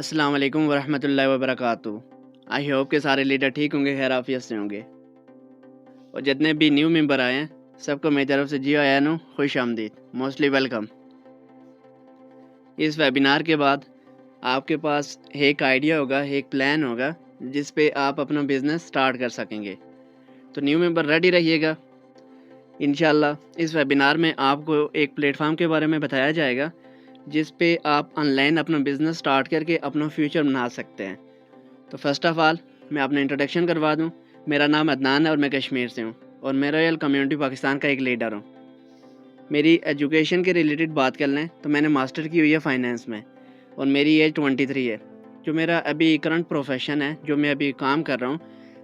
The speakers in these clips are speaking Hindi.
अस्सलाम वालेकुम वरहमतुल्लाहि वबरकातुहू। आई होप के सारे लीडर ठीक होंगे, खैर आफियत से होंगे। और जितने भी न्यू मेंबर आए हैं सबको मेरी तरफ से जी आया नो खुश आमदीद, मोस्टली वेलकम। इस वेबिनार के बाद आपके पास एक आइडिया होगा, एक प्लान होगा जिस पे आप अपना बिज़नेस स्टार्ट कर सकेंगे। तो न्यू मेंबर रेडी रहिएगा। इंशाल्लाह इस वेबिनार में आपको एक प्लेटफॉर्म के बारे में बताया जाएगा जिस पे आप ऑनलाइन अपना बिज़नेस स्टार्ट करके अपना फ्यूचर बना सकते हैं। तो फर्स्ट ऑफ़ ऑल मैं अपना इंट्रोडक्शन करवा दूं। मेरा नाम अदनान है और मैं कश्मीर से हूं और मैं रॉयल कम्युनिटी पाकिस्तान का एक लीडर हूं। मेरी एजुकेशन के रिलेटेड बात कर लें तो मैंने मास्टर की हुई है फाइनेंस में और मेरी एज 23 है। जो मेरा अभी करंट प्रोफेशन है, जो मैं अभी काम कर रहा हूं,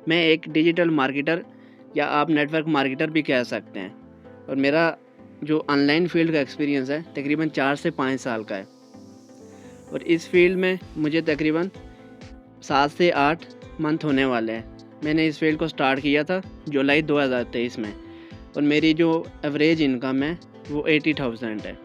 मैं एक डिजिटल मार्केटर या आप नेटवर्क मार्केटर भी कह सकते हैं। और मेरा जो ऑनलाइन फील्ड का एक्सपीरियंस है तकरीबन 4 से 5 साल का है और इस फील्ड में मुझे तकरीबन 7 से 8 मंथ होने वाले हैं। मैंने इस फील्ड को स्टार्ट किया था जुलाई 2023 में और मेरी जो एवरेज इनकम है वो 80,000 है।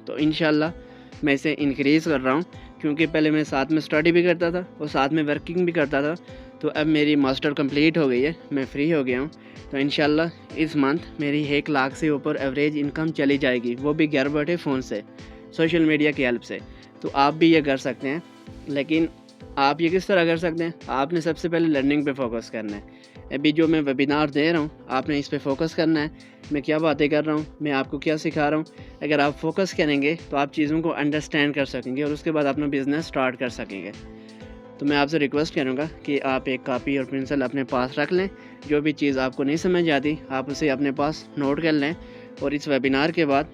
तो इंशाल्लाह मैं इसे इंक्रीज़ कर रहा हूँ क्योंकि पहले मैं साथ में स्टडी भी करता था और साथ में वर्किंग भी करता था। तो अब मेरी मास्टर कंप्लीट हो गई है, मैं फ्री हो गया हूँ। तो इंशाल्लाह इस मंथ मेरी 1 लाख से ऊपर एवरेज इनकम चली जाएगी, वो भी घर बैठे फ़ोन से, सोशल मीडिया की हेल्प से। तो आप भी ये कर सकते हैं, लेकिन आप ये किस तरह कर सकते हैं? आपने सबसे पहले लर्निंग पे फोकस करना है। अभी जो मैं वेबिनार दे रहा हूँ आपने इस पे फोकस करना है। मैं क्या बातें कर रहा हूँ, मैं आपको क्या सिखा रहा हूँ, अगर आप फोकस करेंगे तो आप चीज़ों को अंडरस्टैंड कर सकेंगे और उसके बाद अपना बिज़नेस स्टार्ट कर सकेंगे। तो मैं आपसे रिक्वेस्ट करूँगा कि आप एक कॉपी और पेंसिल अपने पास रख लें। जो भी चीज़ आपको नहीं समझ आती आप उसे अपने पास नोट कर लें और इस वेबिनार के बाद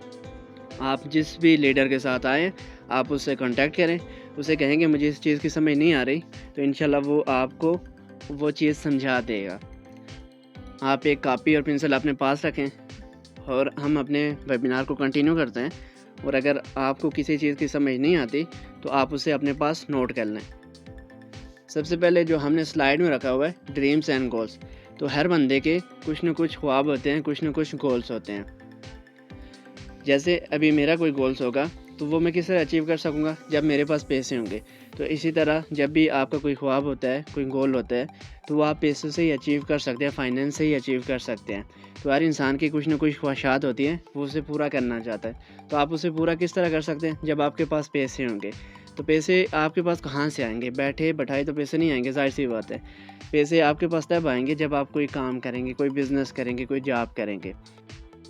आप जिस भी लीडर के साथ आएँ आप उससे कांटेक्ट करें, उसे कहेंगे मुझे इस चीज़ की समझ नहीं आ रही, तो इंशाल्लाह वो आपको वो चीज़ समझा देगा। आप एक कॉपी और पेंसिल अपने पास रखें और हम अपने वेबिनार को कंटिन्यू करते हैं। और अगर आपको किसी चीज़ की समझ नहीं आती तो आप उसे अपने पास नोट कर लें। सबसे पहले जो हमने स्लाइड में रखा हुआ है ड्रीम्स एंड गोल्स। तो हर बंदे के कुछ न कुछ ख्वाब होते हैं, कुछ न कुछ गोल्स होते हैं। जैसे अभी मेरा कोई गोल्स होगा तो वो मैं किस तरह अचीव कर सकूँगा, जब मेरे पास पैसे होंगे। तो इसी तरह जब भी आपका कोई ख्वाब होता है, कोई गोल होता है, तो वो आप पैसों से ही अचीव कर सकते हैं, फाइनेंस से ही अचीव कर सकते हैं। तो हर इंसान की कुछ ना कुछ ख्वाहिशात होती हैं, वो उसे पूरा करना चाहता है। तो आप उसे पूरा किस तरह कर सकते हैं, जब आपके पास पैसे होंगे। तो पैसे आपके पास कहाँ से आएंगे? बैठे बैठाए तो पैसे नहीं आएंगे, जाहिर सी बात है। पैसे आपके पास तब आएंगे जब आप कोई काम करेंगे, कोई बिज़नेस करेंगे, कोई जॉब करेंगे।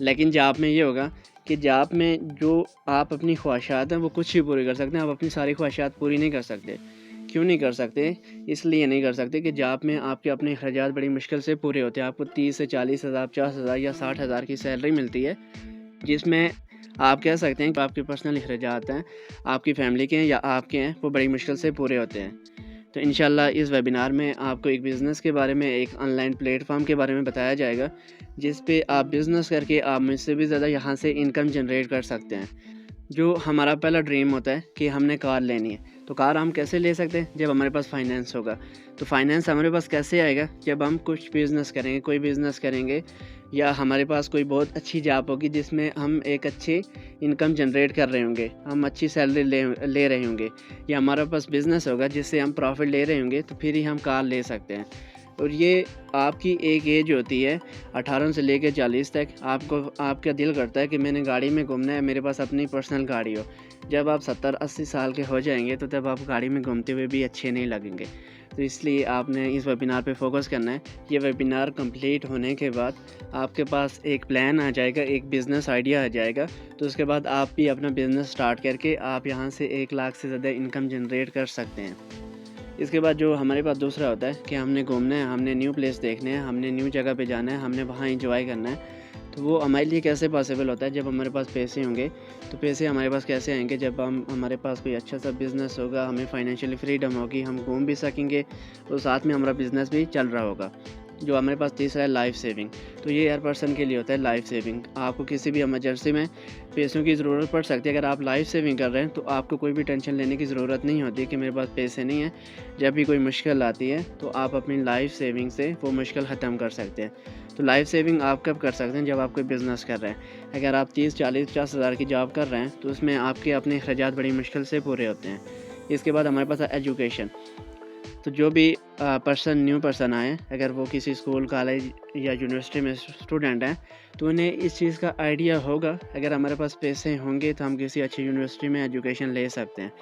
लेकिन जॉब में ये होगा कि जॉब में जो आप अपनी ख्वाहिशात हैं वो कुछ ही पूरी कर सकते हैं, आप अपनी सारी ख्वाहिशात पूरी नहीं कर सकते। क्यों नहीं कर सकते? इसलिए नहीं कर सकते कि जॉब में आपके अपने अखराजात बड़ी मुश्किल से पूरे होते हैं। आपको 30 से 40 हज़ार, 50 हज़ार या 60 हज़ार की सैलरी मिलती है, जिसमें आप कह सकते हैं कि आपके पर्सनल अखराजात हैं, आपकी फ़ैमिली के हैं या आपके हैं, वो बड़ी मुश्किल से पूरे होते हैं। तो इंशाल्लाह इस वेबिनार में आपको एक बिज़नेस के बारे में, एक ऑनलाइन प्लेटफॉर्म के बारे में बताया जाएगा जिस पे आप बिज़नेस करके आप मुझसे भी ज़्यादा यहाँ से इनकम जनरेट कर सकते हैं। जो हमारा पहला ड्रीम होता है कि हमने कार लेनी है, तो कार हम कैसे ले सकते हैं? जब हमारे पास फाइनेंस होगा। तो फाइनेंस हमारे पास कैसे आएगा? जब हम कुछ बिज़नेस करेंगे, कोई बिज़नेस करेंगे या हमारे पास कोई बहुत अच्छी जॉब होगी जिसमें हम एक अच्छी इनकम जनरेट कर रहे होंगे, हम अच्छी सैलरी ले रहे होंगे, या हमारे पास बिज़नेस होगा जिससे हम प्रॉफिट ले रहे होंगे, तो फिर ही हम कार ले सकते हैं। और ये आपकी एक एज होती है 18 से लेकर 40 तक। आपका दिल करता है कि मैंने गाड़ी में घूमना है, मेरे पास अपनी पर्सनल गाड़ी हो। जब आप 70-80 साल के हो जाएंगे तो तब आप गाड़ी में घूमते हुए भी अच्छे नहीं लगेंगे। तो इसलिए आपने इस वेबिनार पे फोकस करना है। ये वेबिनार कंप्लीट होने के बाद आपके पास एक प्लान आ जाएगा, एक बिज़नेस आइडिया आ जाएगा। तो उसके बाद आप भी अपना बिज़नेस स्टार्ट करके आप यहाँ से 1 लाख से ज़्यादा इनकम जनरेट कर सकते हैं। इसके बाद जो हमारे पास दूसरा होता है कि हमने घूमना है, हमने न्यू प्लेस देखने हैं, हमने न्यू जगह पे जाना है, हमने वहाँ एंजॉय करना है। तो वो हमारे लिए कैसे पॉसिबल होता है? जब हमारे पास पैसे होंगे। तो पैसे हमारे पास कैसे आएंगे? जब हमारे पास कोई अच्छा सा बिज़नेस होगा, हमें फाइनेंशियली फ्रीडम होगी, हम घूम भी सकेंगे और साथ में हमारा बिज़नेस भी चल रहा होगा। जो हमारे पास तीसरा है लाइफ सेविंग। तो ये हर पर्सन के लिए होता है लाइफ सेविंग। आपको किसी भी इमरजेंसी में पैसों की ज़रूरत पड़ सकती है। अगर आप लाइफ सेविंग कर रहे हैं तो आपको कोई भी टेंशन लेने की ज़रूरत नहीं होती कि मेरे पास पैसे नहीं हैं। जब भी कोई मुश्किल आती है तो आप अपनी लाइफ सेविंग से वो मुश्किल ख़त्म कर सकते हैं। तो लाइफ सेविंग आप कब कर सकते हैं? जब आप कोई बिज़नेस कर रहे हैं। अगर आप 30, 40, 50 हज़ार की जॉब कर रहे हैं तो उसमें आपके अपने अखराजात बड़ी मुश्किल से पूरे होते हैं। इसके बाद हमारे पास है एजुकेशन। तो जो भी न्यू पर्सन आए, अगर वो किसी स्कूल, कॉलेज या यूनिवर्सिटी में स्टूडेंट हैं, तो उन्हें इस चीज़ का आइडिया होगा, अगर हमारे पास पैसे होंगे तो हम किसी अच्छी यूनिवर्सिटी में एजुकेशन ले सकते हैं।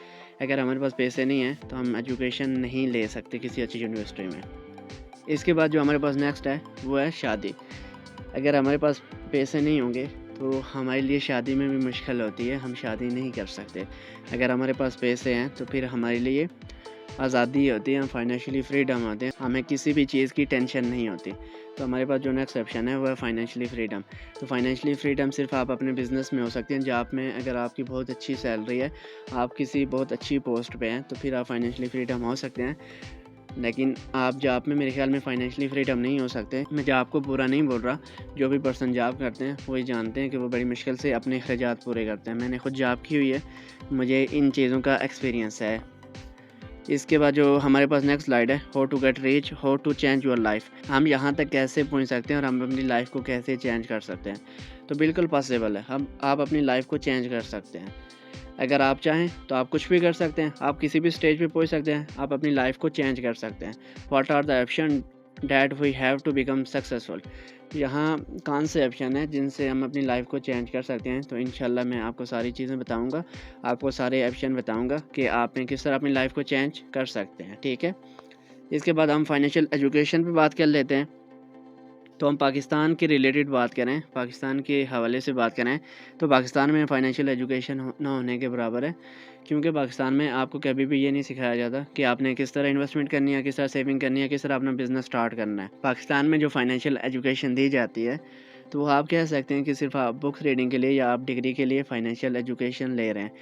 अगर हमारे पास पैसे नहीं हैं तो हम एजुकेशन नहीं ले सकते किसी अच्छी यूनिवर्सिटी में। इसके बाद जो हमारे पास नेक्स्ट है वो है शादी। अगर हमारे पास पैसे नहीं होंगे तो हमारे लिए शादी में भी मुश्किल होती है, हम शादी नहीं कर सकते। अगर हमारे पास पैसे हैं तो फिर हमारे लिए आज़ादी होती है, हम फाइनेंशियली फ्रीडम होते हैं, हमें किसी भी चीज़ की टेंशन नहीं होती। तो हमारे पास जो नेक्स्ट ऑप्शन है वो है फाइनेंशियली फ्रीडम। तो फाइनेंशियली फ्रीडम सिर्फ आप अपने बिज़नेस में हो सकती हैं, जहाँ में अगर आपकी बहुत अच्छी सैलरी है, आप किसी बहुत अच्छी पोस्ट पे हैं, तो फिर आप फाइनेंशियली फ्रीडम हो सकते हैं। लेकिन आप जॉब में मेरे ख्याल में फाइनेंशियली फ्रीडम नहीं हो सकते। मैं जॉब को बुरा नहीं बोल रहा, जो भी पर्सन जॉब करते हैं वही जानते हैं कि वो बड़ी मुश्किल से अपने अखराजात पूरे करते हैं। मैंने खुद जॉब की हुई है, मुझे इन चीज़ों का एक्सपीरियंस है। इसके बाद जो हमारे पास नेक्स्ट स्लाइड है, how to get rich, how to change your life. हम यहाँ तक कैसे पहुँच सकते हैं और हम अपनी लाइफ को कैसे चेंज कर सकते हैं। तो बिल्कुल पॉसिबल है, आप अपनी लाइफ को चेंज कर सकते हैं। अगर आप चाहें तो आप कुछ भी कर सकते हैं, आप किसी भी स्टेज पे पहुंच सकते हैं, आप अपनी लाइफ को चेंज कर सकते हैं। What are the option that we have to become successful. यहाँ कौन से ऑप्शन है जिनसे हम अपनी लाइफ को चेंज कर सकते हैं। तो इंशाल्लाह मैं आपको सारी चीज़ें बताऊंगा, आपको सारे ऑप्शन बताऊंगा कि आपने किस तरह अपनी लाइफ को चेंज कर सकते हैं। ठीक है, इसके बाद हम फाइनेंशियल एजुकेशन पे बात कर लेते हैं। तो हम पाकिस्तान के रिलेटेड बात करें, पाकिस्तान के हवाले से बात करें, तो पाकिस्तान में फाइनेंशियल एजुकेशन ना होने के बराबर है, क्योंकि पाकिस्तान में आपको कभी भी ये नहीं सिखाया जाता कि आपने किस तरह इन्वेस्टमेंट करनी है, किस तरह सेविंग करनी है, किस तरह अपना बिज़नेस स्टार्ट करना है। पाकिस्तान में जो फाइनेंशियल एजुकेशन दी जाती है, तो आप कह सकते हैं कि सिर्फ आप बुक्स रीडिंग के लिए या आप डिग्री के लिए फ़ाइनेंशियल एजुकेशन ले रहे हैं।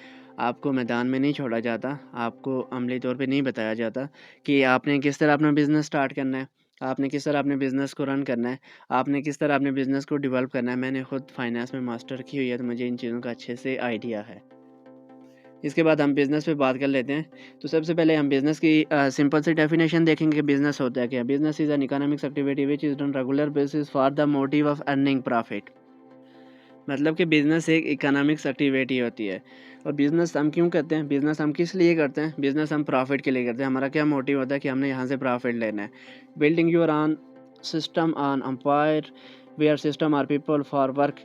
आपको मैदान में नहीं छोड़ा जाता, आपको अमली तौर पे नहीं बताया जाता कि आपने किस तरह अपना बिज़नेस स्टार्ट करना है, आपने किस तरह अपने बिज़नेस को रन करना है, आपने किस तरह अपने बिज़नेस को डेवलप करना है। मैंने खुद फाइनेंस में मास्टर की हुई है, तो मुझे इन चीज़ों का अच्छे से आइडिया है। इसके बाद हम बिज़नेस पे बात कर लेते हैं। तो सबसे पहले हम बिज़नेस की सिंपल सी डेफिनेशन देखेंगे कि बिज़नेस होता है क्या। Business is an economics activity which is done regular basis for the motive of earning profit. मतलब कि बिज़नेस एक इकोनॉमिक्स एक्टिविटी होती है। और बिज़नेस हम क्यों करते हैं, बिज़नेस हम किस लिए करते हैं, बिज़नेस हम प्रॉफिट के लिए करते हैं। हमारा क्या मोटिव होता है कि हमने यहाँ से प्रॉफिट लेना है। Building your own system own empire where system are people for work.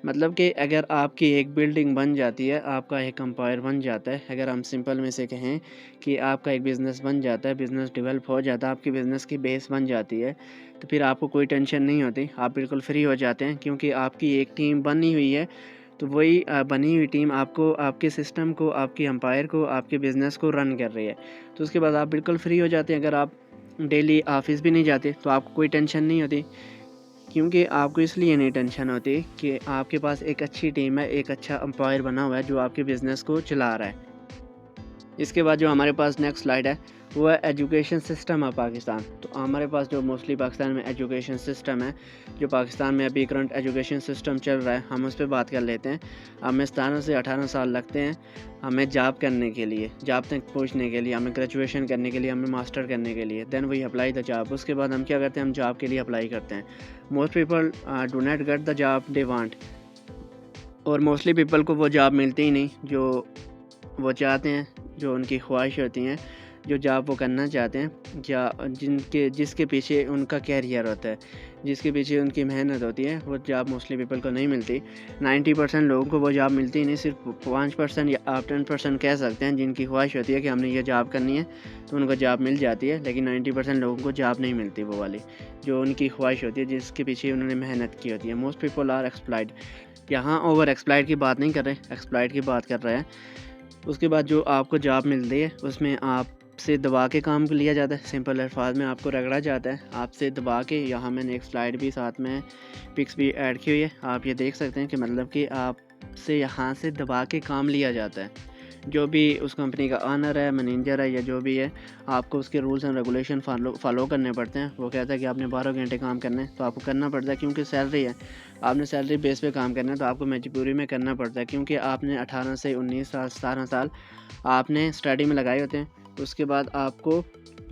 मतलब कि अगर आपकी एक बिल्डिंग बन जाती है, आपका एक एम्पायर बन जाता है, अगर हम सिंपल में से कहें कि आपका एक बिज़नेस बन जाता है, बिज़नेस डेवलप हो जाता है, आपकी बिज़नेस की बेस बन जाती है, तो फिर आपको कोई टेंशन नहीं होती, आप बिल्कुल फ्री हो जाते हैं, क्योंकि आपकी एक टीम बनी हुई है। तो वही बनी हुई टीम आपको, आपके सिस्टम को, आपकी एम्पायर को, आपके बिज़नेस को रन कर रही है। तो उसके बाद आप बिल्कुल फ्री हो जाते हैं। अगर आप डेली ऑफिस भी नहीं जाते तो आपको कोई टेंशन नहीं होती, क्योंकि आपको इसलिए नहीं टेंशन होती कि आपके पास एक अच्छी टीम है, एक अच्छा एम्पायर बना हुआ है जो आपके बिज़नेस को चला रहा है। इसके बाद जो हमारे पास नेक्स्ट स्लाइड है वो है एजुकेशन सिस्टम ऑफ पाकिस्तान। तो हमारे पास जो मोस्टली पाकिस्तान में एजुकेशन सिस्टम है, जो पाकिस्तान में अभी करंट एजुकेशन सिस्टम चल रहा है, हम उस पर बात कर लेते हैं। हमें 17 से 18 साल लगते हैं हमें जॉब करने के लिए, जॉब तक पहुंचने के लिए, हमें ग्रेजुएशन करने के लिए, हमें मास्टर करने के लिए। Then we apply the job. उसके बाद हम क्या करते हैं, हम जॉब के लिए अप्लाई करते हैं। Most people do not get the job they want. और मोस्टली पीपल को वो जॉब मिलती ही नहीं जो वो चाहते हैं, जो उनकी ख्वाहिश होती हैं, जो जॉब वो करना चाहते हैं, या जिसके पीछे उनका कैरियर होता है, जिसके पीछे उनकी मेहनत होती है, वो जॉब मोस्टली पीपल को नहीं मिलती। 90% लोगों को वो जॉब मिलती ही नहीं। सिर्फ 5% या आप 10% कह सकते हैं जिनकी ख्वाहिश होती है कि हमने ये जॉब करनी है, तो उनको जॉब मिल जाती है। लेकिन 90% लोगों को जॉब नहीं मिलती, वो वाली जो उनकी ख्वाहिश होती है, जिसके पीछे उन्होंने मेहनत की होती है। Most people are exploited. यहाँ ओवर एक्सप्लॉयड की बात नहीं कर रहे, एक्सप्लॉयड की बात कर रहे हैं। उसके बाद जो आपको जॉब मिलती है उसमें आपसे दबा के काम लिया जाता है, सिंपल अल्फाज में आपको रगड़ा जाता है, आपसे दबा के। यहाँ मैंने एक स्लाइड भी साथ में पिक्स भी ऐड की हुई है, आप ये देख सकते हैं कि मतलब कि आपसे यहाँ से दबा के काम लिया जाता है। जो भी उस कंपनी का ऑनर है, मैनेजर है, या जो भी है, आपको उसके रूल्स एंड रेगुलेशन फॉलो करने पड़ते हैं। वो कहता है कि आपने 12 घंटे काम करना है, तो आपको करना पड़ता है, क्योंकि सैलरी है, आपने सैलरी बेस पे काम करना है, तो आपको मजबूरी में करना पड़ता है, क्योंकि आपने 18 से 19 साल 17 साल आपने स्टडी में लगाए होते हैं। उसके बाद आपको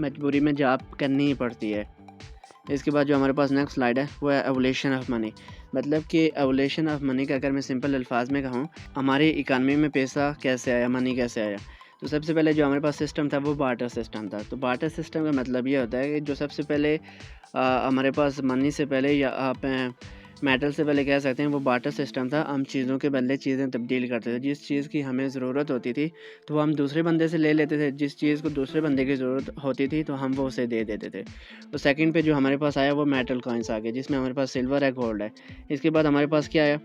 मजबूरी में जॉब करनी ही पड़ती है। इसके बाद जो हमारे पास नेक्स्ट स्लाइड है वो है एवोल्यूशन ऑफ मनी। मतलब कि एवोल्यूशन ऑफ मनी का अगर मैं सिंपल अल्फाज में कहूँ, हमारी इकानमी में पैसा कैसे आया, मनी कैसे आया। तो सबसे पहले जो हमारे पास सिस्टम था वो बार्टर सिस्टम था। तो बार्टर सिस्टम का मतलब ये होता है कि जो सबसे पहले हमारे पास मनी से पहले या आप मेटल से पहले कह सकते हैं वो बार्टर सिस्टम था। हम चीज़ों के बदले चीज़ें तब्दील करते थे। जिस चीज़ की हमें ज़रूरत होती थी तो वो हम दूसरे बंदे से ले लेते थे, जिस चीज़ को दूसरे बंदे की ज़रूरत होती थी तो हम वो उसे दे देते थे। तो सेकंड पे जो हमारे पास आया वो मेटल कॉइन्स आ गए, जिसमें हमारे पास सिल्वर है, गोल्ड है। इसके बाद हमारे पास क्या आया,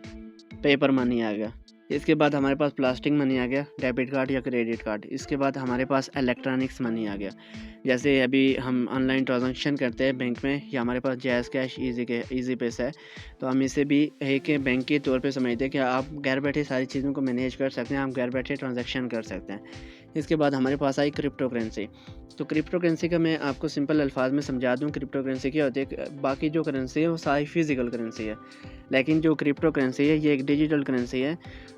पेपर मनी आ गया। इसके बाद हमारे पास प्लास्टिक मनी आ गया, डेबिट कार्ड या क्रेडिट कार्ड। इसके बाद हमारे पास इलेक्ट्रॉनिक्स मनी आ गया, जैसे अभी हम ऑनलाइन ट्रांजैक्शन करते हैं बैंक में, या हमारे पास जैज़ कैश, ईज़ी पैसा है, तो हम इसे भी एक बैंक के तौर पे समझते हैं कि आप घर बैठे सारी चीज़ों को मैनेज कर सकते हैं, आप घर बैठे ट्रांजैक्शन कर सकते हैं। इसके बाद हमारे पास आई क्रिप्टो करेंसी। तो क्रिप्टो करेंसी का मैं आपको सिंपल अल्फाज में समझा दूँ, क्रिप्टो करेंसी क्या होती है। बाकी जो करेंसी है वो सारी फिज़िकल करेंसी है, लेकिन जो क्रिप्टो करेंसी है ये एक डिजिटल करेंसी है।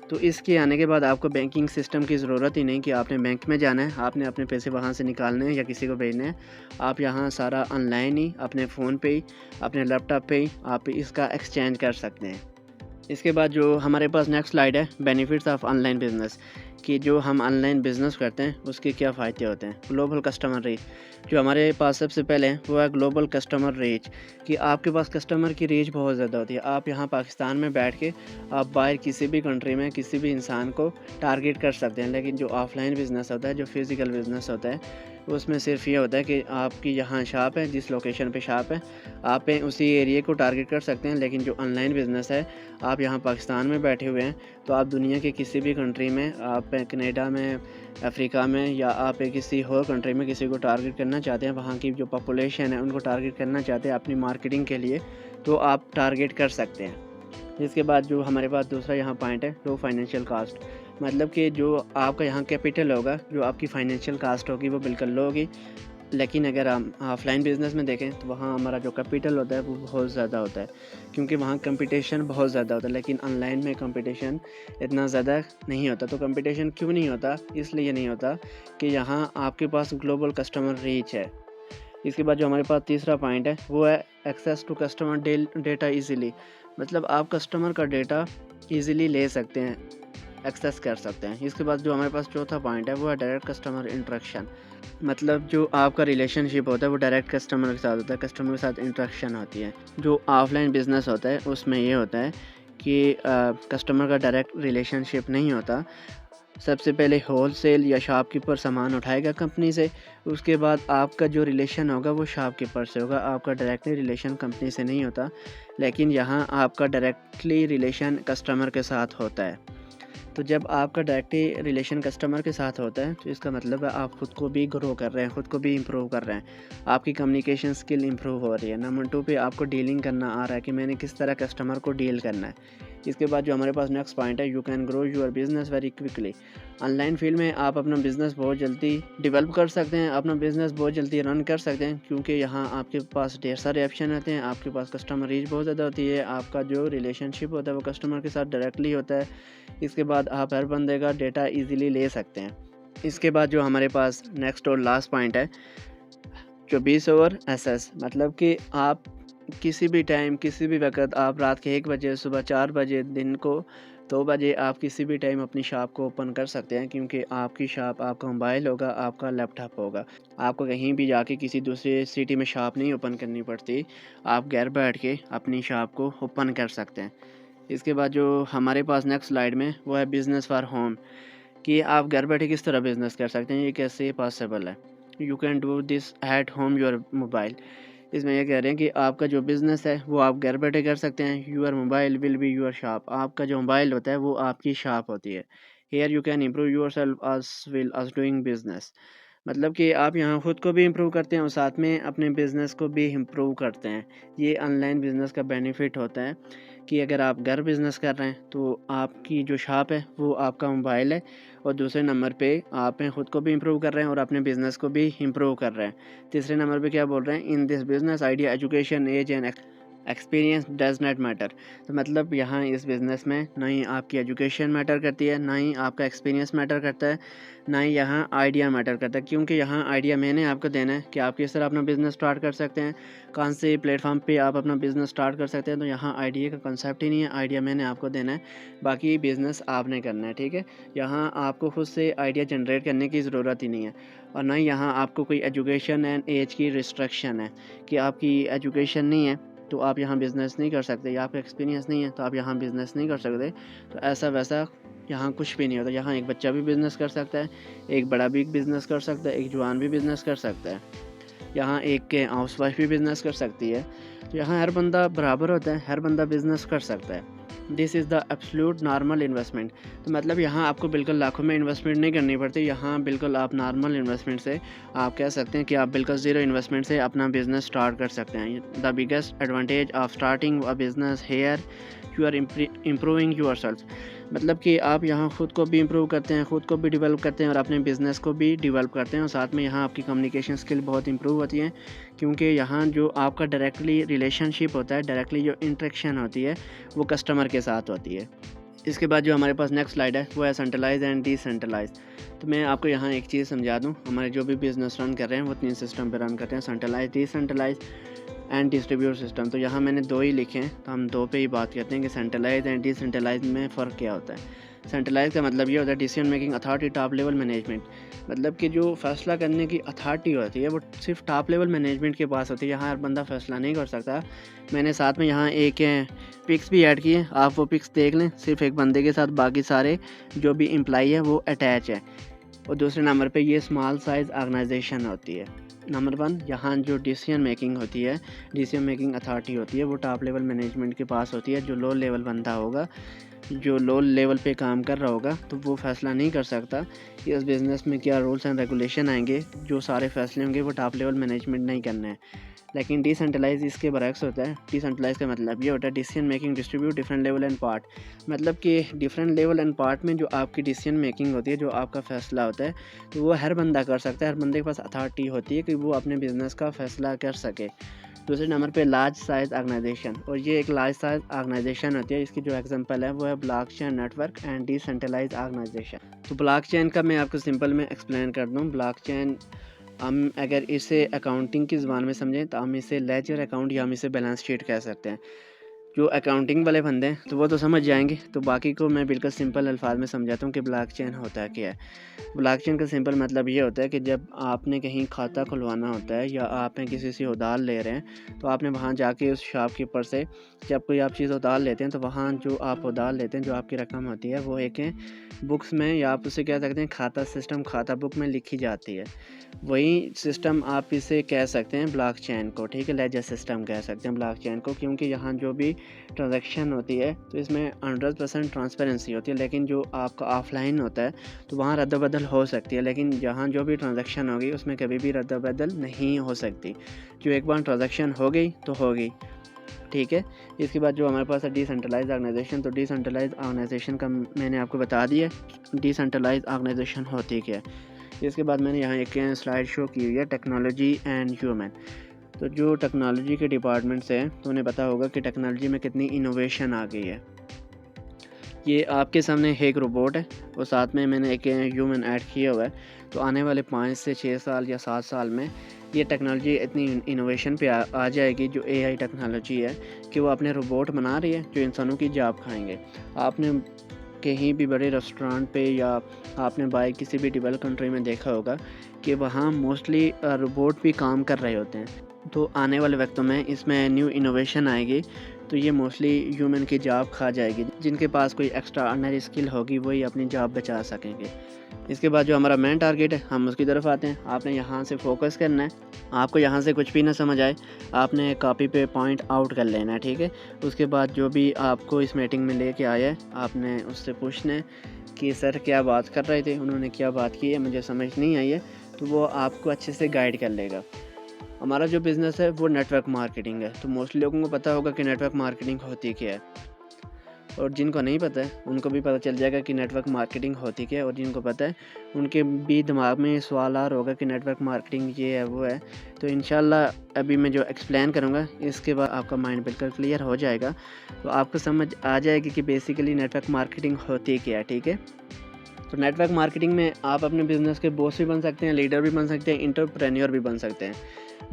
तो इसके आने के बाद आपको बैंकिंग सिस्टम की ज़रूरत ही नहीं कि आपने बैंक में जाना है, आपने अपने पैसे वहाँ से निकालने हैं या किसी को भेजने हैं। आप यहाँ सारा ऑनलाइन ही अपने फ़ोन पे ही, अपने लैपटॉप पे ही आप इसका एक्सचेंज कर सकते हैं। इसके बाद जो हमारे पास नेक्स्ट स्लाइड है, बेनिफिट्स ऑफ ऑनलाइन बिज़नेस, कि जो हम ऑनलाइन बिज़नेस करते हैं उसके क्या फ़ायदे होते हैं। ग्लोबल कस्टमर रीच, जो हमारे पास सबसे पहले है वो है ग्लोबल कस्टमर रीच, कि आपके पास कस्टमर की रीच बहुत ज़्यादा होती है। आप यहाँ पाकिस्तान में बैठ के आप बाहर किसी भी कंट्री में किसी भी इंसान को टारगेट कर सकते हैं। लेकिन जो ऑफलाइन बिज़नेस होता है, जो फिज़िकल बिज़नेस होता है, उसमें सिर्फ ये होता है कि आपकी यहाँ शॉप है, जिस लोकेशन पे शॉप है आप उसी एरिया को टारगेट कर सकते हैं। लेकिन जो ऑनलाइन बिज़नेस है, आप यहाँ पाकिस्तान में बैठे हुए हैं तो आप दुनिया के किसी भी कंट्री में, आप कनाडा में, अफ्रीका में, या आप किसी और कंट्री में किसी को टारगेट करना चाहते हैं, वहाँ की जो पॉपुलेशन है उनको टारगेट करना चाहते हैं अपनी मार्केटिंग के लिए, तो आप टारगेट कर सकते हैं। इसके बाद जो हमारे पास दूसरा यहाँ पॉइंट है, लो फाइनेंशियल कास्ट, मतलब कि जो आपका यहाँ कैपिटल होगा, जो आपकी फाइनेंशियल कास्ट होगी वो बिल्कुल लो होगी। लेकिन अगर हम ऑफलाइन बिज़नेस में देखें तो वहाँ हमारा जो कैपिटल होता है वो बहुत ज़्यादा होता है, क्योंकि वहाँ कंपटीशन बहुत ज़्यादा होता है। लेकिन ऑनलाइन में कंपटीशन इतना ज़्यादा नहीं होता। तो कंपटीशन क्यों नहीं होता, इसलिए नहीं होता कि यहाँ आपके पास ग्लोबल कस्टमर रीच है। इसके बाद जो हमारे पास तीसरा पॉइंट है वो है access to customer data easily, मतलब आप कस्टमर का डेटा ईज़िली ले सकते हैं, एक्सेस कर सकते हैं। इसके बाद जो हमारे पास चौथा पॉइंट है वो है डायरेक्ट कस्टमर इंटरेक्शन, मतलब जो आपका रिलेशनशिप होता है वो डायरेक्ट कस्टमर के साथ होता है, कस्टमर के साथ इंटरेक्शन होती है। जो ऑफलाइन बिज़नेस होता है उसमें ये होता है कि कस्टमर का डायरेक्ट रिलेशनशिप नहीं होता। सबसे पहले होलसेल या शॉपकीपर सामान उठाएगा कंपनी से, उसके बाद आपका जो रिलेशन होगा वो शॉपकीपर से होगा, आपका डायरेक्टली रिलेशन कंपनी से नहीं होता। लेकिन यहाँ आपका डायरेक्टली रिलेशन कस्टमर के साथ होता है। तो जब आपका डायरेक्टली रिलेशन कस्टमर के साथ होता है तो इसका मतलब है आप ख़ुद को भी ग्रो कर रहे हैं, ख़ुद को भी इम्प्रूव कर रहे हैं, आपकी कम्युनिकेशन स्किल इम्प्रूव हो रही है। नंबर 2 पे आपको डीलिंग करना आ रहा है कि मैंने किस तरह कस्टमर को डील करना है। इसके बाद जो हमारे पास नेक्स्ट पॉइंट है, you can grow your business very quickly. Online field में आप अपना बिज़नेस बहुत जल्दी डेवलप कर सकते हैं, अपना बिज़नेस बहुत जल्दी रन कर सकते हैं, क्योंकि यहाँ आपके पास ढेर सारे ऑप्शन रहते हैं, आपके पास कस्टमर रीच बहुत ज़्यादा होती है, आपका जो रिलेशनशिप होता है वो कस्टमर के साथ डायरेक्टली होता है। इसके बाद आप हर बंदे का डेटा ईज़िली ले सकते हैं। इसके बाद जो हमारे पास नेक्स्ट और लास्ट पॉइंट है, जो 20 ओवर एसएस, मतलब कि आप किसी भी टाइम, किसी भी वक़्त, आप रात के 1 बजे, सुबह 4 बजे, दिन को 2 बजे, आप किसी भी टाइम अपनी शॉप को ओपन कर सकते हैं, क्योंकि आपकी शॉप, आपका मोबाइल होगा, आपका लैपटॉप होगा। आपको कहीं भी जाके किसी दूसरे सिटी में शॉप नहीं ओपन करनी पड़ती, आप घर बैठ के अपनी शॉप को ओपन कर सकते हैं। इसके बाद जो हमारे पास नेक्स्ट स्लाइड में वो है बिज़नेस फॉर होम, कि आप घर बैठे किस तरह बिज़नेस कर सकते हैं, ये कैसे पॉसिबल है। You can do this at home your mobile. इसमें ये कह रहे हैं कि आपका जो बिज़नेस है वो आप घर बैठे कर सकते हैं। Your mobile will be your shop, आपका जो मोबाइल होता है वो आपकी शॉप होती है। Here you can improve yourself as well as doing business, मतलब कि आप यहाँ खुद को भी इम्प्रूव करते हैं और साथ में अपने बिज़नेस को भी इम्प्रूव करते हैं। ये ऑनलाइन बिज़नेस का बेनिफिट होता है कि अगर आप घर बिज़नेस कर रहे हैं तो आपकी जो शॉप है वो आपका मोबाइल है, और दूसरे नंबर पे आप खुद को भी इम्प्रूव कर रहे हैं और अपने बिज़नेस को भी इम्प्रूव कर रहे हैं। तीसरे नंबर पे क्या बोल रहे हैं, in this business idea education age and experience does not matter. तो मतलब यहाँ इस बिज़नेस में ना ही आपकी एजुकेशन मैटर करती है, ना ही आपका एक्सपीरियंस मैटर करता है, ना ही यहाँ आइडिया मैटर करता है, क्योंकि यहाँ आइडिया मैंने आपको देना है कि आप किस तरह अपना बिज़नेस स्टार्ट कर सकते हैं, कौन से प्लेटफॉर्म पे आप अपना बिज़नेस स्टार्ट कर सकते हैं। तो यहाँ आइडिया का कंसेप्ट ही नहीं है, आइडिया मैंने आपको देना है, बाकी बिज़नेस आपने करना है, ठीक है। यहाँ आपको खुद से आइडिया जनरेट करने की ज़रूरत ही नहीं है, और ना ही यहाँ आपको कोई एजुकेशन एंड एज की रिस्ट्रिक्शन है कि आपकी एजुकेशन नहीं है तो आप यहाँ बिज़नेस नहीं कर सकते, या आपका एक्सपीरियंस नहीं है तो आप यहाँ बिज़नेस नहीं कर सकते। तो ऐसा वैसा यहाँ कुछ भी नहीं होता। यहाँ एक बच्चा भी बिज़नेस कर सकता है, एक बड़ा भी बिज़नेस कर सकता है, एक जवान भी बिज़नेस कर सकता है, यहाँ एक हाउस वाइफ भी बिज़नेस कर सकती है। तो यहाँ हर बंदा बराबर होता है, हर बंदा बिज़नेस कर सकता है। This is the absolute normal investment. तो मतलब यहाँ आपको बिल्कुल लाखों में इन्वेस्टमेंट नहीं करनी पड़ती, यहाँ बिल्कुल आप नॉर्मल इन्वेस्टमेंट से आप कह सकते हैं कि आप बिल्कुल ज़ीरो इन्वेस्टमेंट से अपना बिज़नेस स्टार्ट कर सकते हैं। The biggest advantage of starting a business here you are improving yourself. मतलब कि आप यहाँ ख़ुद को भी इम्प्रूव करते हैं, ख़ुद को भी डेवलप करते हैं और अपने बिज़नेस को भी डेवलप करते हैं, और साथ में यहाँ आपकी कम्युनिकेशन स्किल बहुत इम्प्रूव होती है, क्योंकि यहाँ जो आपका डायरेक्टली रिलेशनशिप होता है, डायरेक्टली जो इंटरेक्शन होती है वो कस्टमर के साथ होती है। इसके बाद जो हमारे पास नेक्स्ट स्लाइड है वो है सेंट्रलाइज एंड डिसेंट्रलाइज। तो मैं आपको यहाँ एक चीज़ समझा दूँ, हमारे जो भी बिज़नेस रन कर रहे हैं वो 3 सिस्टम पे रन करते हैं, centralise, decentralise and distribute system. तो यहाँ मैंने 2 ही लिखे हैं, तो हम 2 पे ही बात करते हैं कि सेंट्रलाइज एंड डिसेंट्रलाइज में फ़र्क क्या होता है। सेंट्रलाइज का मतलब ये होता है decision making authority top level management. मतलब कि जो फैसला करने की अथॉरिटी होती है वो सिर्फ टॉप लेवल मैनेजमेंट के पास होती है, यहाँ हर बंदा फैसला नहीं कर सकता। मैंने साथ में यहाँ एक पिक्स भी ऐड किए, आप वो पिक्स देख लें। सिर्फ एक बंदे के साथ बाकी सारे जो भी एम्प्लॉई है वो अटैच है। और दूसरे नंबर पे ये स्मॉल साइज़ ऑर्गेनाइजेशन होती है। नंबर 1 यहाँ जो डिसीजन मेकिंग होती है, डिसीजन मेकिंग अथॉरिटी होती है वो टॉप लेवल मैनेजमेंट के पास होती है। जो लो लेवल बंदा होगा, जो लो लेवल पे काम कर रहा होगा, तो वो फैसला नहीं कर सकता कि इस बिज़नेस में क्या रूल्स एंड रेगुलेशन आएंगे। जो सारे फैसले होंगे वो टॉप लेवल मैनेजमेंट नहीं करने हैं। लेकिन डिसेंट्रलाइज इसके बरक्स होता है। डिसेंट्रलाइज का मतलब ये होता है decision making distribute different level and part. मतलब कि डिफरेंट लेवल एंड पार्ट में जो आपकी डिसीजन मेकिंग होती है, जो आपका फ़ैसला होता है, तो वो हर बंदा कर सकता है। हर बंदे के पास अथॉरिटी होती है कि वो अपने बिज़नेस का फ़ैसला कर सके। दूसरे नंबर पे लार्ज साइज़ ऑर्गेनाइजेशन, और ये एक लार्ज साइज़ ऑर्गेनाइजेशन होती है। इसकी जो एग्जांपल है वो है blockchain network and decentralise organisation. तो ब्लॉकचेन का मैं आपको सिंपल में एक्सप्लेन कर दूँ। ब्लॉकचेन हम अगर इसे अकाउंटिंग की ज़ुबान में समझें तो हम इसे लेजर अकाउंट या हम इसे बैलेंस शीट कह सकते हैं। जो अकाउंटिंग वाले बंदे हैं तो वो तो समझ जाएंगे, तो बाकी को मैं बिल्कुल सिंपल अल्फाज में समझाता हूँ कि ब्लॉकचेन होता क्या है। ब्लॉकचेन का सिंपल मतलब ये होता है कि जब आपने कहीं खाता खुलवाना होता है या आपने किसी से उधार ले रहे हैं, तो आपने वहाँ जाके उस शॉपकीपर से जब कोई आप चीज़ उधार लेते हैं, तो वहाँ जो आप उधार लेते हैं, जो आपकी रकम होती है, वो एक बुक्स में, या आप उसे कह सकते हैं खाता सिस्टम, खाता बुक में लिखी जाती है। वही सिस्टम आप इसे कह सकते हैं ब्लॉकचेन को, ठीक है। लेजर सिस्टम कह सकते हैं ब्लॉकचेन को, क्योंकि यहाँ जो भी ट्रांजैक्शन होती है तो इसमें 100% ट्रांसपेरेंसी होती है। लेकिन जो आपका ऑफलाइन होता है तो वहाँ रद्द-बदल हो सकती है, लेकिन जहाँ जो भी ट्रांजैक्शन होगी उसमें कभी भी रद्द-बदल नहीं हो सकती। जो एक बार ट्रांजैक्शन हो गई तो हो गई, ठीक है। इसके बाद जो हमारे पास है डिसेंट्रलाइज ऑर्गेनाइजेशन। तो डिसेंट्रलाइज ऑर्गेनाइजेशन का मैंने आपको बता दिया डिसेंट्रलाइज ऑर्गेनाइजेशन होती क्या है। इसके बाद मैंने यहाँ एक स्लाइड शो की हुई है टेक्नोलॉजी एंड ह्यूमन। तो जो टेक्नोलॉजी के डिपार्टमेंट से हैं तो उन्हें पता होगा कि टेक्नोलॉजी में कितनी इनोवेशन आ गई है। ये आपके सामने एक रोबोट है और साथ में मैंने एक ह्यूमन ऐड किया हुआ है। तो आने वाले 5 से 6 साल या 7 साल में ये टेक्नोलॉजी इतनी इनोवेशन पे आ जाएगी, जो AI टेक्नोलॉजी है, कि वो अपने रोबोट बना रही है जो इंसानों की जॉब खाएंगे। आपने कहीं भी बड़े रेस्टोरेंट पे या आपने बाहर किसी भी डेवलप कंट्री में देखा होगा कि वहाँ मोस्टली रोबोट भी काम कर रहे होते हैं। तो आने वाले वक्तों में इसमें न्यू इनोवेशन आएगी, तो ये मोस्टली ह्यूमन की जॉब खा जाएगी। जिनके पास कोई एक्स्ट्रा ऑर्डिनरी स्किल होगी वही अपनी जॉब बचा सकेंगे। इसके बाद जो हमारा मेन टारगेट है, हम उसकी तरफ आते हैं। आपने यहाँ से फोकस करना है। आपको यहाँ से कुछ भी ना समझ आए, आपने कॉपी पे पॉइंट आउट कर लेना है, ठीक है। उसके बाद जो भी आपको इस मीटिंग में लेके आया है, आपने उससे पूछना है कि सर क्या बात कर रहे थे, उन्होंने क्या बात की है, मुझे समझ नहीं आई है। तो वो आपको अच्छे से गाइड कर लेगा। हमारा जो बिज़नेस है वो नेटवर्क मार्केटिंग है। तो मोस्टली लोगों को पता होगा कि नेटवर्क मार्केटिंग होती क्या है। और जिनको नहीं पता है उनको भी पता चल जाएगा कि नेटवर्क मार्केटिंग होती क्या है, और जिनको पता है उनके भी दिमाग में सवाल आ रहा होगा कि नेटवर्क मार्केटिंग ये है वो है। तो इंशाल्लाह अभी मैं जो एक्सप्लेन करूँगा इसके बाद आपका माइंड बिल्कुल क्लियर हो जाएगा, तो आपको समझ आ जाएगी कि बेसिकली नेटवर्क मार्केटिंग होती क्या है। ठीक है, तो नेटवर्क मार्केटिंग में आप अपने बिज़नेस के बॉस भी बन सकते हैं, लीडर भी बन सकते हैं, एंटरप्रेन्योर भी बन सकते हैं।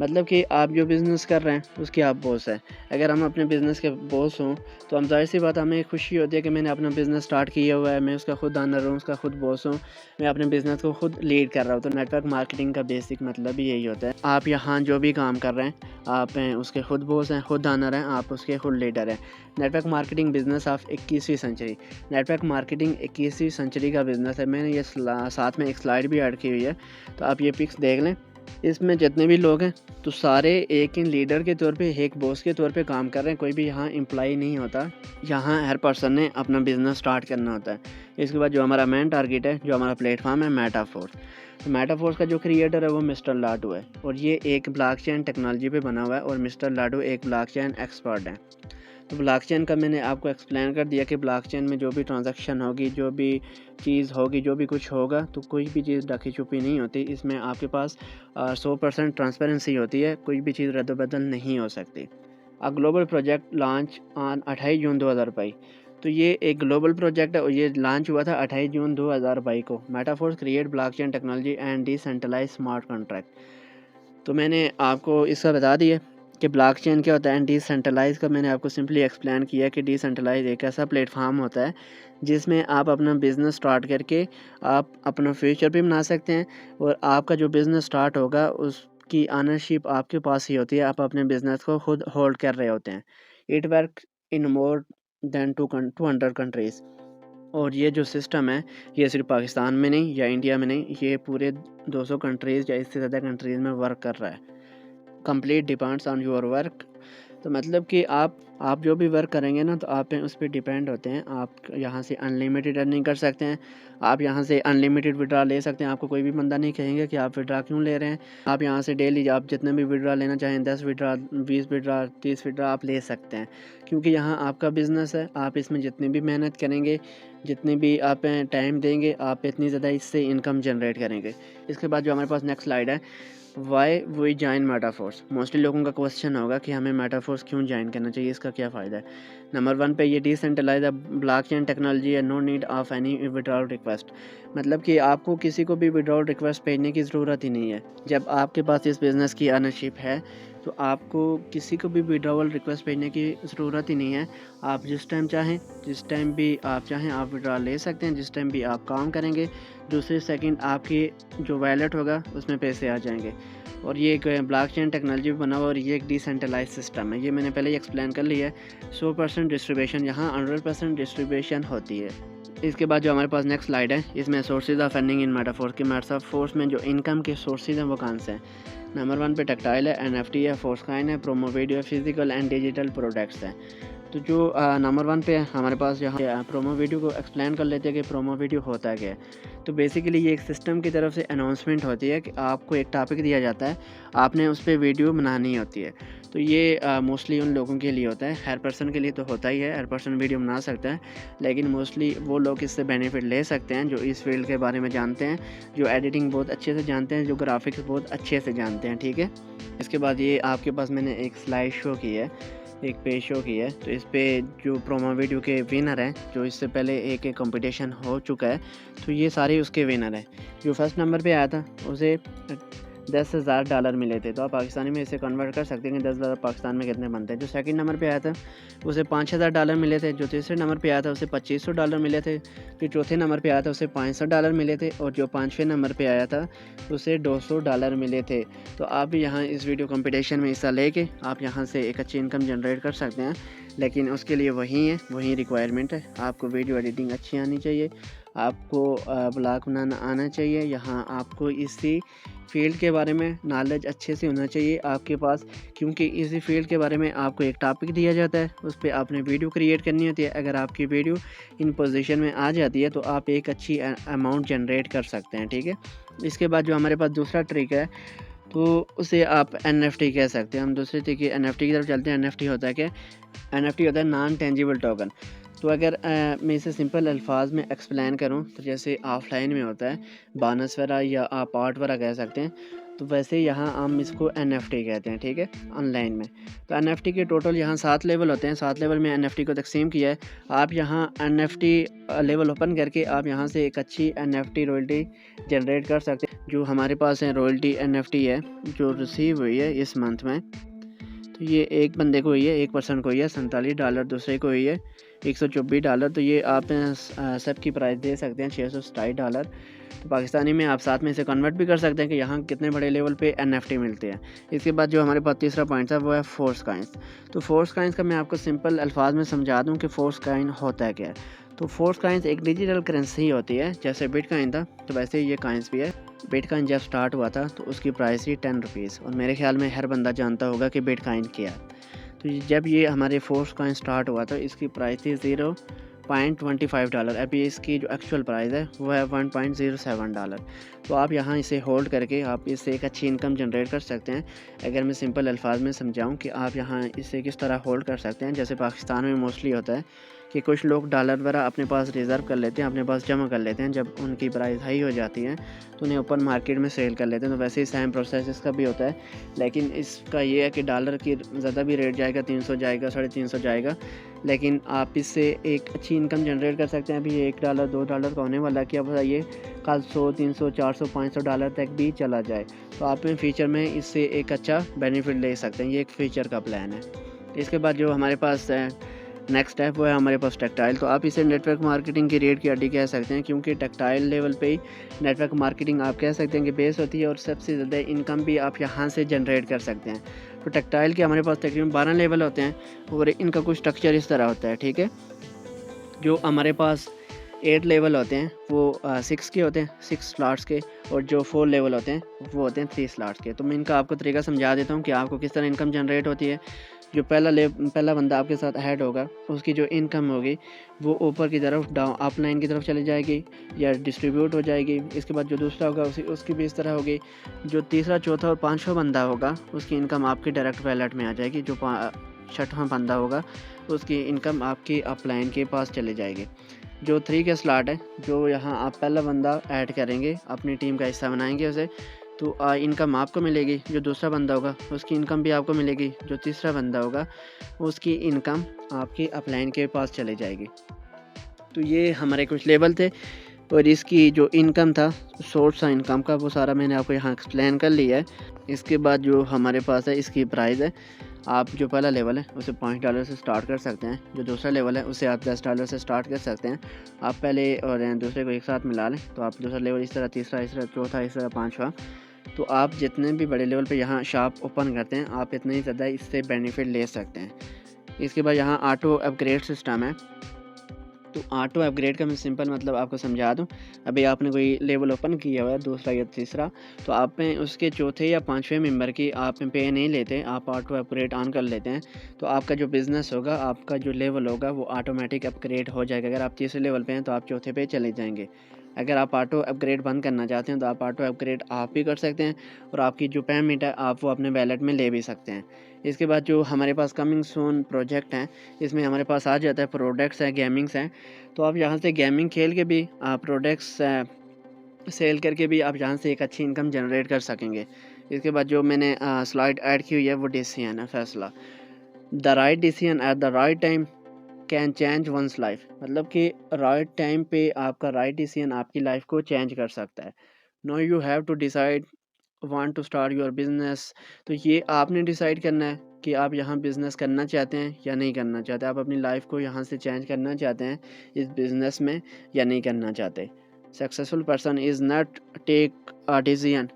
मतलब कि आप जो बिज़नेस कर रहे हैं उसके आप बॉस हैं। अगर हम अपने बिज़नेस के बॉस हों तो हम ज़ाहिर सी बात हमें खुशी होती है कि मैंने अपना बिज़नेस स्टार्ट किया हुआ है, मैं उसका खुद ऑनर हूँ, उसका खुद बॉस हूँ, मैं अपने बिज़नेस को खुद लीड कर रहा हूँ। तो नेटवर्क मार्केटिंग का बेसिक मतलब ही यही होता है। आप यहाँ जो भी काम कर रहे हैं आप हैं उसके खुद बॉस हैं, खुद ऑनर हैं, आप उसके खुद लीडर हैं। नेटवर्क मार्केटिंग बिज़नेस ऑफ 21वीं सेंचुरी। नेटवर्क मार्केटिंग 21वीं सेंचुरी का बिज़नेस है। मैंने ये साथ में एक स्लाइड भी ऐड की हुई है, तो आप ये पिक्स देख लें। इसमें जितने भी लोग हैं तो सारे एक इन लीडर के तौर पे, एक बॉस के तौर पे काम कर रहे हैं। कोई भी यहाँ एम्प्लॉई नहीं होता, यहाँ हर पर्सन ने अपना बिज़नेस स्टार्ट करना होता है। इसके बाद जो हमारा मेन टारगेट है, जो हमारा प्लेटफॉर्म है मेटाफोर्स। तो मेटाफोर्स का जो क्रिएटर है वो मिस्टर लाडू है, और ये एक ब्लॉकचेन टेक्नोलॉजी पे बना हुआ है, और मिस्टर लाडू एक ब्लॉकचेन एक्सपर्ट है। तो ब्लॉकचेन का मैंने आपको एक्सप्लेन कर दिया कि ब्लॉकचेन में जो भी ट्रांजैक्शन होगी, जो भी चीज़ होगी, जो भी कुछ होगा, तो कोई भी चीज़ ढकी छुपी नहीं होती। इसमें आपके पास 100% ट्रांसपेरेंसी होती है, कोई भी चीज़ रद्द-बदल नहीं हो सकती। Global project launch on 28 June 2022। तो ये एक ग्लोबल प्रोजेक्ट है और ये लॉन्च हुआ था 28 जून 2022 को। Metaforce create blockchain technology and decentralise smart contract. तो मैंने आपको इसका बता दिया कि ब्लॉकचेन क्या होता है, एंड डिसेंट्रलाइज का मैंने आपको सिंपली एक्सप्लेन किया कि डिसेंट्रलाइज एक ऐसा प्लेटफॉर्म होता है जिसमें आप अपना बिज़नेस स्टार्ट करके आप अपना फ्यूचर भी बना सकते हैं, और आपका जो बिज़नेस स्टार्ट होगा उसकी ऑनरशिप आपके पास ही होती है। आप अपने बिज़नेस को खुद होल्ड कर रहे होते हैं। It work in more than 200 countries. और ये जो सिस्टम है ये सिर्फ पाकिस्तान में नहीं या इंडिया में नहीं, ये पूरे 200 कंट्रीज़ या इससे ज़्यादा कंट्रीज़ में वर्क कर रहा है। Complete depends on your work. तो मतलब कि आप जो भी वर्क करेंगे ना, तो आप उस पर डिपेंड होते हैं। आप यहाँ से अनलिमिटेड अर्निंग कर सकते हैं, आप यहाँ से अनलिमिटेड विड्रा ले सकते हैं। आपको कोई भी बंदा नहीं कहेंगे कि आप विड्रा क्यों ले रहे हैं। आप यहाँ से डेली आप जितने भी विड्रा लेना चाहें, 10 विड्रा, 20 विड्रा, 30 विड्रा आप ले सकते हैं, क्योंकि यहाँ आपका बिज़नेस है। आप इसमें जितनी भी मेहनत करेंगे, जितनी भी आप टाइम देंगे, आप इतनी ज़्यादा इससे इनकम जनरेट करेंगे। इसके बाद जो हमारे पास नेक्स्ट स्लाइड है, why we join Metaforce. Mostly लोगों का क्वेश्चन होगा कि हमें मेटाफोर्स क्यों ज्वाइन करना चाहिए, इसका क्या फ़ायदा है। नंबर 1 पे ये डिसेंट्रलाइज ब्लॉकचेन टेक्नोलॉजी है, no need of any withdrawal request. मतलब कि आपको किसी को भी विड्रॉल रिक्वेस्ट भेजने की ज़रूरत ही नहीं है। जब आपके पास इस बिज़नेस की ऑनरशिप है तो आपको किसी को भी विड्रॉल रिक्वेस्ट भेजने की ज़रूरत ही नहीं है। आप जिस टाइम चाहें, जिस टाइम भी आप चाहें आप विड्रॉल ले सकते हैं। जिस टाइम भी आप काम करेंगे, दूसरे सेकंड आपकी जो वैलेट होगा उसमें पैसे आ जाएंगे। और ये एक ब्लॉकचेन टेक्नोलॉजी बना हुआ, और ये एक डिसेंट्रलाइज सिस्टम है। ये मैंने पहले ही एक्सप्लेन कर लिया है। 100% डिस्ट्रीब्यूशन, यहाँ 100% डिस्ट्रीब्यूशन होती है। इसके बाद जो हमारे पास नेक्स्ट स्लाइड है, इसमें sources of earning in Metaforce के मेटाफोर्स में जो इनकम के सोर्सेज हैं वो कौन से हैं। नंबर 1 पे टेक्टाइल है, NFT है, फोर्सकाइन है, promo video, physical and digital products हैं। तो जो नंबर 1 पे हमारे पास यहाँ प्रोमो वीडियो को एक्सप्लेन कर लेते हैं कि प्रोमो वीडियो होता क्या है। तो बेसिकली ये एक सिस्टम की तरफ से अनाउंसमेंट होती है कि आपको एक टॉपिक दिया जाता है, आपने उस पर वीडियो बनानी होती है। तो ये मोस्टली उन लोगों के लिए होता है, हर पर्सन के लिए तो होता ही है, हर पर्सन वीडियो बना सकता है, लेकिन मोस्टली वो लोग इससे बेनिफिट ले सकते हैं जो इस फील्ड के बारे में जानते हैं, जो एडिटिंग बहुत अच्छे से जानते हैं, जो ग्राफिक्स बहुत अच्छे से जानते हैं। ठीक है, इसके बाद ये आपके पास मैंने एक स्लाइड शो की है, एक पेज शो की है। तो इस पे जो प्रोमो वीडियो के विनर हैं, जो इससे पहले एक कंपटीशन हो चुका है, तो ये सारे उसके विनर हैं। जो फर्स्ट नंबर पे आया था उसे $10,000 मिले थे। तो आप पाकिस्तानी में इसे कन्वर्ट कर सकते हैं कि 10,000 पाकिस्तान में कितने बनते हैं। जो सेकंड नंबर पे आया था उसे $5,000 मिले थे। जो तीसरे नंबर पे आया था उसे $2,500 मिले थे। जो चौथे नंबर पे आया था उसे $500 मिले थे, और जो 5वें नंबर पे आया था उसे $200 मिले थे। तो आप भी यहाँ इस वीडियो कंपटीशन में हिस्सा लेके आप यहाँ से एक अच्छी इनकम जनरेट कर सकते हैं, लेकिन उसके लिए वही रिक्वायरमेंट है। आपको वीडियो एडिटिंग अच्छी आनी चाहिए, आपको ब्लॉग बनाना आना चाहिए, यहाँ आपको इसी फील्ड के बारे में नॉलेज अच्छे से होना चाहिए आपके पास, क्योंकि इसी फील्ड के बारे में आपको एक टॉपिक दिया जाता है, उस पर आपने वीडियो क्रिएट करनी होती है। अगर आपकी वीडियो इन पोजीशन में आ जाती है तो आप एक अच्छी अमाउंट जनरेट कर सकते हैं। ठीक है, इसके बाद जो हमारे पास दूसरा ट्रिक है तो उसे आप NFT कह सकते हैं। हम दूसरे तरीके NFT की तरफ चलते हैं। NFT होता है क्या? NFT होता है नॉन टेंजिबल टोकन। तो अगर मैं इसे सिंपल अल्फाज में एक्सप्लेन करूँ तो जैसे ऑफलाइन में होता है बोनस वगैरह या आप आर्ट वगैरह कह सकते हैं, तो वैसे यहाँ हम इसको NFT कहते हैं, ठीक है, ऑनलाइन में। तो NFT के टोटल यहाँ 7 लेवल होते हैं, 7 लेवल में NFT को तकसीम किया है। आप यहाँ NFT लेवल ओपन करके आप यहाँ से एक अच्छी NFT रॉयल्टी जनरेट कर सकते हैं। जो हमारे पास है रॉयल्टी NFT है जो रिसीव हुई है इस मंथ में, तो ये एक बंदे को हुई है, एक पर्सन को हुई है $47, दूसरे को हुई है $124। तो ये आप सब की प्राइस दे सकते हैं $627। तो पाकिस्तानी में आप साथ में इसे कन्वर्ट भी कर सकते हैं कि यहाँ कितने बड़े लेवल पे NFT मिलते हैं। इसके बाद जो हमारे पास तीसरा पॉइंट था वो है फोर्स काइंस। तो फोर्स काइंस का मैं आपको सिंपल अल्फाज में समझा दूँ कि फोर्स काइन होता है क्या है। तो फोर्स काइंस एक डिजिटल करेंसी होती है, जैसे बिटकॉइन था तो वैसे ही ये काइंस भी है। बिटकॉइन जब स्टार्ट हुआ था तो उसकी प्राइस थी ₹10, और मेरे ख्याल में हर बंदा जानता होगा कि बिटकॉइन क्या है। तो जब ये हमारे फोर्स कॉइन स्टार्ट हुआ था इसकी प्राइस थी $0.25। अभी इसकी जो एक्चुअल प्राइस है वो है $1.07। तो आप यहाँ इसे होल्ड करके आप इससे एक अच्छी इनकम जनरेट कर सकते हैं। अगर मैं सिंपल अल्फाज में समझाऊँ कि आप यहाँ इसे किस तरह होल्ड कर सकते हैं, जैसे पाकिस्तान में मोस्टली होता है कि कुछ लोग डॉलर वगैरह अपने पास रिज़र्व कर लेते हैं, अपने पास जमा कर लेते हैं। जब उनकी प्राइस हाई हो जाती है तो उन्हें ओपन मार्केट में सेल कर लेते हैं। तो वैसे ही सेम प्रोसेस इसका भी होता है, लेकिन इसका ये है कि डॉलर की ज़्यादा भी रेट जाएगा, 300 जाएगा, 350 जाएगा, लेकिन आप इससे एक अच्छी इनकम जनरेट कर सकते हैं। अभी $1 $2 का होने वाला, क्या बताइए कल 100 300 400 500 डॉलर तक भी चला जाए। तो आप इन फ्यूचर में इससे एक अच्छा बेनिफिट ले सकते हैं। ये एक फ्यूचर का प्लान है। इसके बाद जो हमारे पास नेक्स्ट स्टेप वो है हमारे पास टेक्सटाइल। तो आप इसे नेटवर्क मार्केटिंग की रेट की हड्डी कह सकते हैं, क्योंकि टेक्सटाइल लेवल पे ही नेटवर्क मार्केटिंग आप कह सकते हैं कि बेस होती है, और सबसे ज़्यादा इनकम भी आप यहाँ से जनरेट कर सकते हैं। तो टेक्सटाइल के हमारे पास तकरीबन 12 लेवल होते हैं, और इनका कुछ स्ट्रक्चर इस तरह होता है, ठीक है। जो हमारे पास 8 लेवल होते हैं वो 6 के होते हैं, 6 स्लॉट्स के, और जो 4 लेवल होते हैं वो होते हैं 3 स्लॉट्स के। तो मैं इनका आपको तरीका समझा देता हूँ कि आपको किस तरह इनकम जनरेट होती है। जो पहला बंदा आपके साथ ऐड होगा उसकी जो इनकम होगी वो ऊपर की तरफ डाउन अप लाइन की तरफ चली जाएगी या डिस्ट्रीब्यूट हो जाएगी। इसके बाद जो दूसरा होगा उसकी भी इस तरह होगी। जो तीसरा, चौथा और पाँचवा बंदा होगा उसकी इनकम आपके डायरेक्ट वैलेट में आ जाएगी। जो छठवां बंदा होगा उसकी इनकम आपकी अप लाइन के पास चली जाएगी। जो 3 के स्लॉट है, जो यहाँ आप पहला बंदा ऐड करेंगे, अपनी टीम का हिस्सा बनाएंगे उसे, तो इनकम आपको मिलेगी। जो दूसरा बंदा होगा उसकी इनकम भी आपको मिलेगी। जो तीसरा बंदा होगा उसकी इनकम आपकी अपलाइन के पास चले जाएगी। तो ये हमारे कुछ लेवल थे, और इसकी जो इनकम था, सोर्स था इनकम का, वो सारा मैंने आपको यहाँ एक्सप्लेन कर लिया है। इसके बाद जो हमारे पास है इसकी प्राइस है, आप जो पहला लेवल है उसे $5 से स्टार्ट कर सकते हैं। जो दूसरा लेवल है उसे आप $10 से स्टार्ट कर सकते हैं। आप पहले और दूसरे को एक साथ मिला लें तो आप दूसरा लेवल इस तरह, तीसरा इस तरह, चौथा इस तरह, पाँचवा। तो आप जितने भी बड़े लेवल पे यहाँ शॉप ओपन करते हैं आप इतने ही ज़्यादा इससे बेनिफिट ले सकते हैं। इसके बाद यहाँ ऑटो अपग्रेड सिस्टम है। तो ऑटो अपग्रेड का मैं सिंपल मतलब आपको समझा दूं। अभी आपने कोई लेवल ओपन किया हुआ है, दूसरा या तीसरा, तो आप में उसके चौथे या पाँचवें मेंबर की आप पे नहीं लेते, आप ऑटो अपग्रेड ऑन कर लेते हैं। तो आपका जो बिज़नेस होगा, आपका जो लेवल होगा वो ऑटोमेटिक अपग्रेड हो जाएगा। अगर आप तीसरे लेवल पे हैं तो आप चौथे पे चले जाएंगे। अगर आप ऑटो अपग्रेड बंद करना चाहते हैं तो आप ऑटो अपग्रेड आप भी कर सकते हैं, और आपकी जो पेमेंट है आप वो अपने वैलेट में ले भी सकते हैं। इसके बाद जो हमारे पास कमिंग सून प्रोजेक्ट हैं, इसमें हमारे पास आ जाता है प्रोडक्ट्स हैं, गेमिंग्स हैं। तो आप यहाँ से गेमिंग खेल के भी प्रोडक्ट्स सेल करके भी आप यहाँ से एक अच्छी इनकम जनरेट कर सकेंगे। इसके बाद जो मैंने स्लाइड ऐड की हुई है वो डिसीजन है, फैसला। The right decision at the right time can change one's life. मतलब कि राइट टाइम पे आपका राइट डिसीजन आपकी लाइफ को चेंज कर सकता है। No you have to decide want to start your business. तो ये आपने डिसाइड करना है कि आप यहाँ बिज़नेस करना चाहते हैं या नहीं करना चाहते। आप अपनी लाइफ को यहाँ से चेंज करना चाहते हैं इस बिज़नेस में या नहीं करना चाहते। Successful person is not take a decision.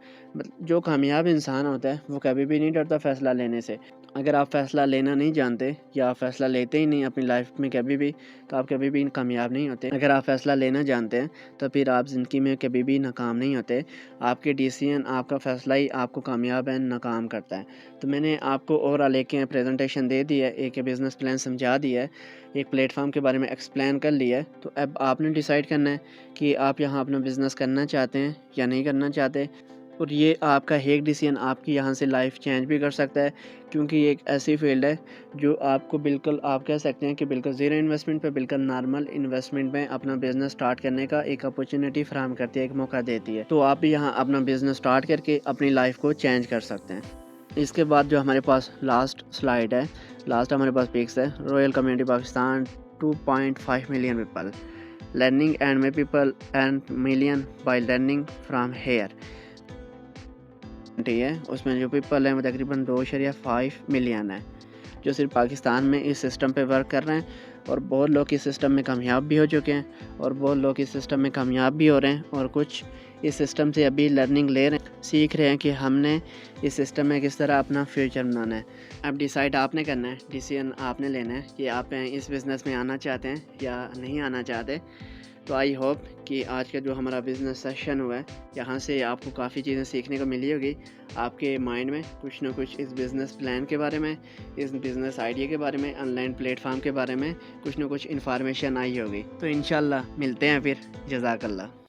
जो कामयाब इंसान होता है वो कभी भी नहीं डरता फ़ैसला लेने से। अगर आप फ़ैसला लेना नहीं जानते या आप फ़ैसला लेते ही नहीं अपनी लाइफ में कभी भी, तो आप कभी भी कामयाब नहीं होते। अगर आप फ़ैसला लेना जानते हैं तो फिर आप ज़िंदगी में कभी भी नाकाम नहीं होते। आपके डिसीजन, आपका फ़ैसला ही आपको कामयाब एंड नाकाम करता है। तो मैंने आपको ओवरऑल एक प्रेजेंटेशन दे दी है, एक बिज़नेस प्लान समझा दिया है, एक प्लेटफॉर्म के बारे में एक्सप्लेन कर लिया है। तो अब आपने डिसाइड करना है कि आप यहाँ अपना बिज़नेस करना चाहते हैं या नहीं करना चाहते। और ये आपका एक डिसीजन आपकी यहाँ से लाइफ चेंज भी कर सकता है, क्योंकि ये एक ऐसी फील्ड है जो आपको बिल्कुल आप कह सकते हैं कि बिल्कुल ज़ीरो इन्वेस्टमेंट पे, बिल्कुल नॉर्मल इन्वेस्टमेंट में अपना बिज़नेस स्टार्ट करने का एक अपॉर्चुनिटी फराहम करती है, एक मौका देती है। तो आप भी यहाँ अपना बिज़नेस स्टार्ट करके अपनी लाइफ को चेंज कर सकते हैं। इसके बाद जो हमारे पास लास्ट स्लाइड है, लास्ट हमारे पास पिक्स है। Royal community Pakistan 2.5 million people learning and may people and million by learning from here है। उसमें जो पीपल हैं वो तकरीबन 2.5 मिलियन है, जो सिर्फ पाकिस्तान में इस सिस्टम पे वर्क कर रहे हैं। और बहुत लोग इस सिस्टम में कामयाब भी हो चुके हैं और बहुत लोग इस सिस्टम में कामयाब भी हो रहे हैं, और कुछ इस सिस्टम से अभी लर्निंग ले रहे हैं, सीख रहे हैं कि हमने इस सिस्टम में किस तरह अपना फ्यूचर बनाना है। अब डिसाइड आपने करना है, डिसीजन आपने लेना है कि आप इस बिज़नेस में आना चाहते हैं या नहीं आना चाहते। तो आई होप कि आज का जो हमारा बिज़नेस सेशन हुआ है, यहाँ से आपको काफ़ी चीज़ें सीखने को मिली होगी। आपके माइंड में कुछ ना कुछ इस बिज़नेस प्लान के बारे में, इस बिज़नेस आइडिया के बारे में, ऑनलाइन प्लेटफॉर्म के बारे में कुछ ना कुछ इन्फॉर्मेशन आई होगी। तो इंशाल्लाह मिलते हैं फिर। जज़ाकल्लाह।